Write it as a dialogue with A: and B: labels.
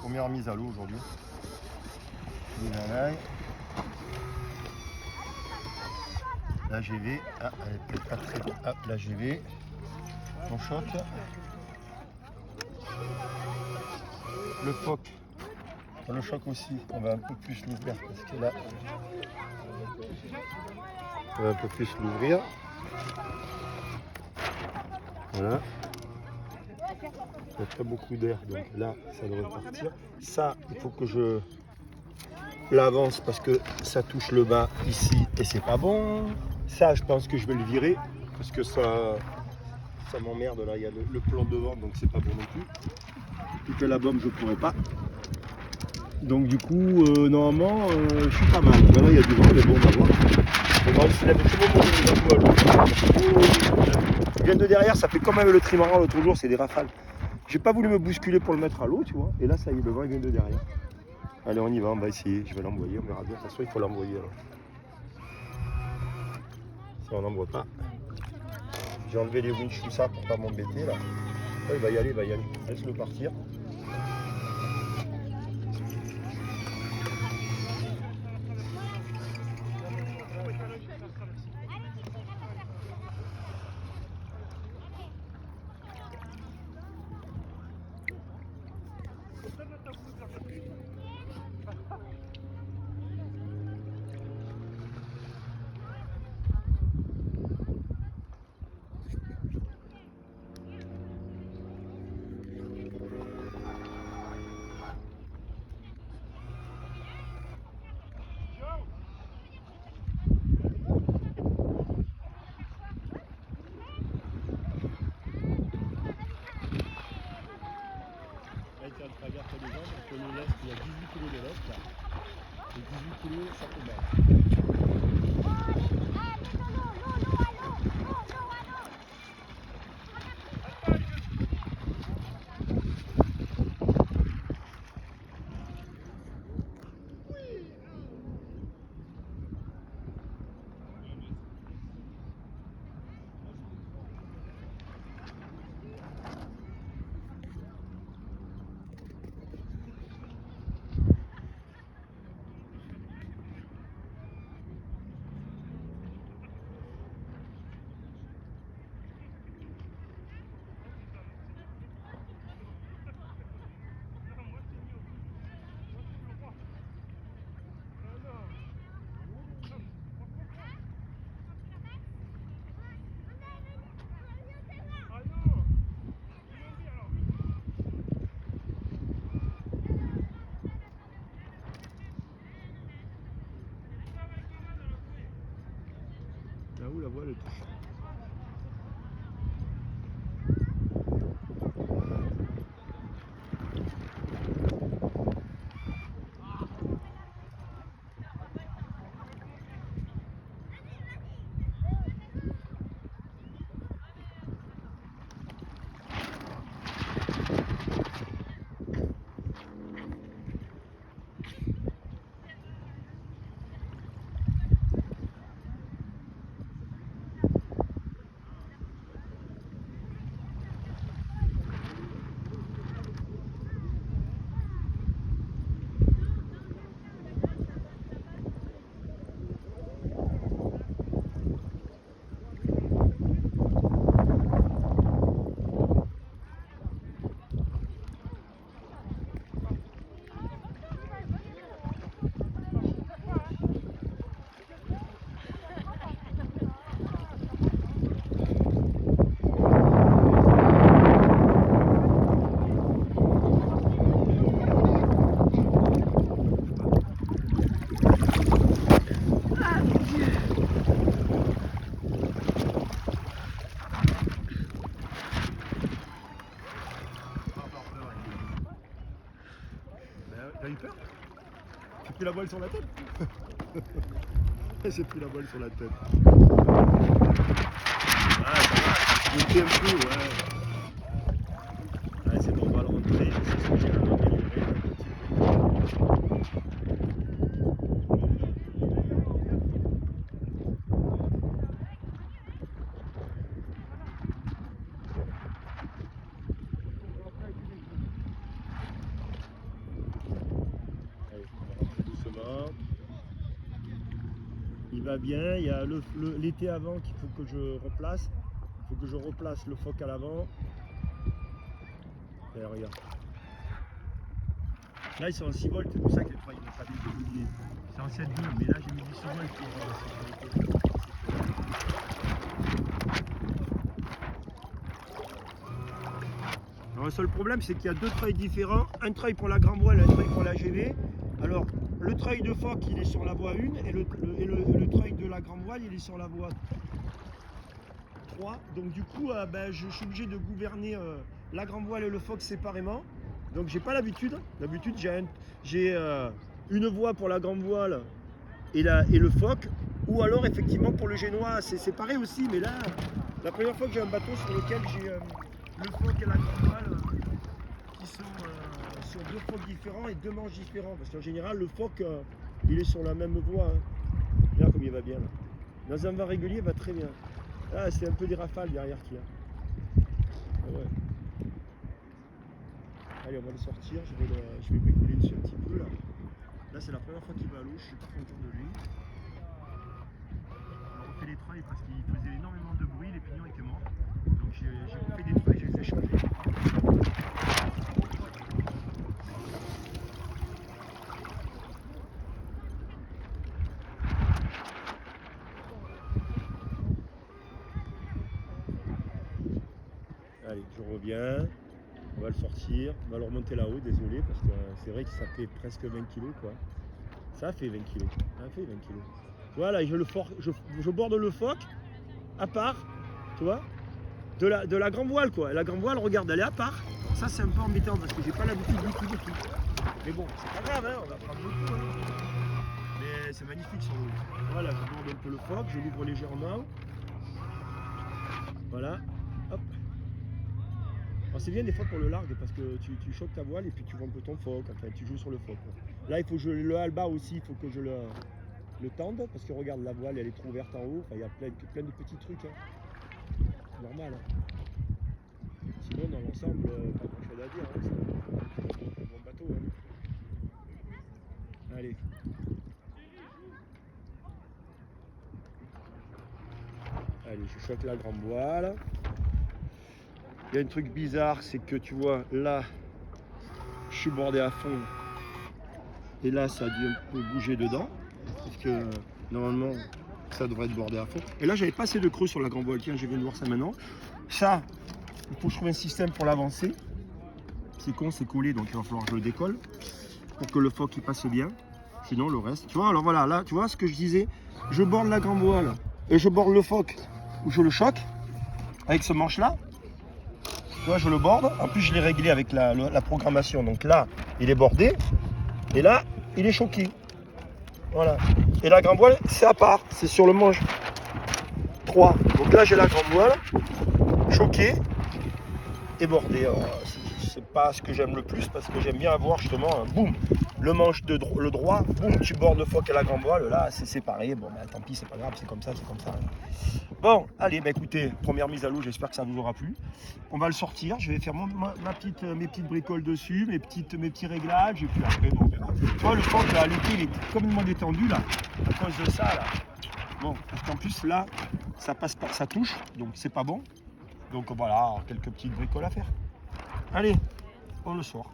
A: première mise à l'eau aujourd'hui. La GV, ah, elle est peut-être pas très... Ah, la GV, on choc. Le phoque, le choc aussi, on va un peu plus l'ouvrir parce que là, on va un peu plus l'ouvrir. Voilà. Il n'y a pas beaucoup d'air, donc là, ça devrait partir. Ça, il faut que je l'avance parce que ça touche le bas ici et c'est pas bon. Ça, je pense que je vais le virer parce que ça m'emmerde. Là, il y a le plan devant, donc c'est pas bon non plus. Tout à la bombe, je pourrais pas. Donc du coup, normalement, je suis pas mal. Là, il y a du vent, mais bon, on va voir. Le vent se lève tout le monde. Je viens de derrière, ça fait quand même le trimaran l'autre jour, c'est des rafales. J'ai pas voulu me bousculer pour le mettre à l'eau, tu vois. Et là, ça y est, le vent il vient de derrière. Allez, on y va, on va essayer. Je vais l'envoyer, on verra bien. De toute façon, il faut l'envoyer. Si on n'envoie pas. J'ai enlevé les winches, tout ça, pour pas m'embêter, là. Oh, il va y aller, il va y aller. Laisse-le partir. Il y a 18 kg de lest là. Et 18 kg chaque balle. Là où la voile touche. T'as eu peur? J'ai pris la voile sur la tête. J'ai pris la voile sur la tête. Ah, ça va. Monter un peu, ouais. Ouais, c'est bon, on va le rentrer. C'est ce que j'ai amélioré un petit peu. va bien. Il y a l'été avant qu'il faut que je replace. Il faut que je replace le phoque à l'avant. Et regarde. Là ils sont en 6 volts, c'est pour ça que les trois ils n'ont pas dégoulé. C'est en 7 volts, mais là j'ai mis du 6 volts pour sécurité. Alors, le seul problème c'est qu'il y a deux treuils différents, un treuil pour la grand voile et un treuil pour la GV. Alors le treuil de phoque il est sur la voie 1 et le treuil de la grand voile il est sur la voie 3. Donc du coup je suis obligé de gouverner la grand voile et le phoque séparément. Donc j'ai pas l'habitude. D'habitude j'ai une voie pour la grande voile et le phoque. Ou alors effectivement pour le génois c'est séparé aussi. Mais là, la première fois que j'ai un bateau sur lequel j'ai le phoque et la grande voile qui sont sur deux phoques différents et deux manches différents. Parce qu'en général le phoque il est sur la même voie. Hein. Regarde comme il va bien là. Dans un vent régulier il va très bien. Là c'est un peu des rafales derrière qu'il y a. Ah ouais. Allez, on va le sortir, je vais bricoler dessus un petit peu là. Là c'est la première fois qu'il va à l'eau, je suis pas content de lui. On a refait les treuils parce qu'il faisait énormément de bruit, les pignons étaient morts. Donc j'ai refait des treuils, je les ai changés. Allez, je reviens. On va le sortir, on va le remonter là-haut, désolé, parce que c'est vrai que ça fait presque 20 kg quoi. Ça fait 20 kg, ça fait 20 kg. Voilà, je borde le phoque à part, tu vois, de la grand voile quoi. Et la grand voile, regarde, elle est à part. Ça c'est un peu embêtant parce que j'ai pas l'habitude du tout. Mais bon, c'est pas grave, hein, on va prendre le coup. Hein. Mais c'est magnifique sur l'eau. Voilà, je borde un peu le phoque, je l'ouvre légèrement. Voilà, hop. C'est bien des fois pour le largue parce que tu choques ta voile et puis tu vois un peu ton phoque, enfin tu joues sur le phoque. Là il faut que je le halba aussi, il faut que je le tende parce que regarde la voile elle est trop ouverte en haut, enfin, il y a plein de petits trucs. Hein. Normal. Hein. Sinon dans l'ensemble, pas grand chose à dire, hein. C'est un bon bateau. Hein. Allez. Allez, je choque la grande voile. Il y a un truc bizarre, c'est que tu vois, là, je suis bordé à fond. Et là, ça a dû un peu bouger dedans. Parce que normalement, ça devrait être bordé à fond. Et là, j'avais pas assez de creux sur la grande voile. Tiens, je viens de voir ça maintenant. Ça, il faut que je trouve un système pour l'avancer. C'est con, c'est collé, donc il va falloir que je le décolle. Pour que le phoque il passe bien. Sinon, le reste. Tu vois, alors voilà, là, tu vois ce que je disais. Je borde la grande voile et je borde le phoque. Ou je le choque avec ce manche-là. Tu vois, je le borde. En plus, je l'ai réglé avec la programmation. Donc là, il est bordé. Et là, il est choqué. Voilà. Et la grande voile, c'est à part. C'est sur le manche 3. Donc là, j'ai la grande voile choquée et bordée. C'est pas ce que j'aime le plus parce que j'aime bien avoir justement un boum. Le manche le droit, boum, tu bordes le phoque et la grande voile. Là, c'est séparé. Bon, bah, tant pis, c'est pas grave, c'est comme ça, c'est comme ça. Bon, allez, bah, écoutez, première mise à l'eau, j'espère que ça vous aura plu. On va le sortir, je vais faire mes petites bricoles dessus, mes petits réglages, et puis après, bon, on verra. Tu vois, le phoque, là, l'été, il est complètement détendu, là, à cause de ça, là. Bon, parce qu'en plus, là, ça passe pas, ça touche, donc c'est pas bon. Donc voilà, quelques petites bricoles à faire. Allez, on le sort.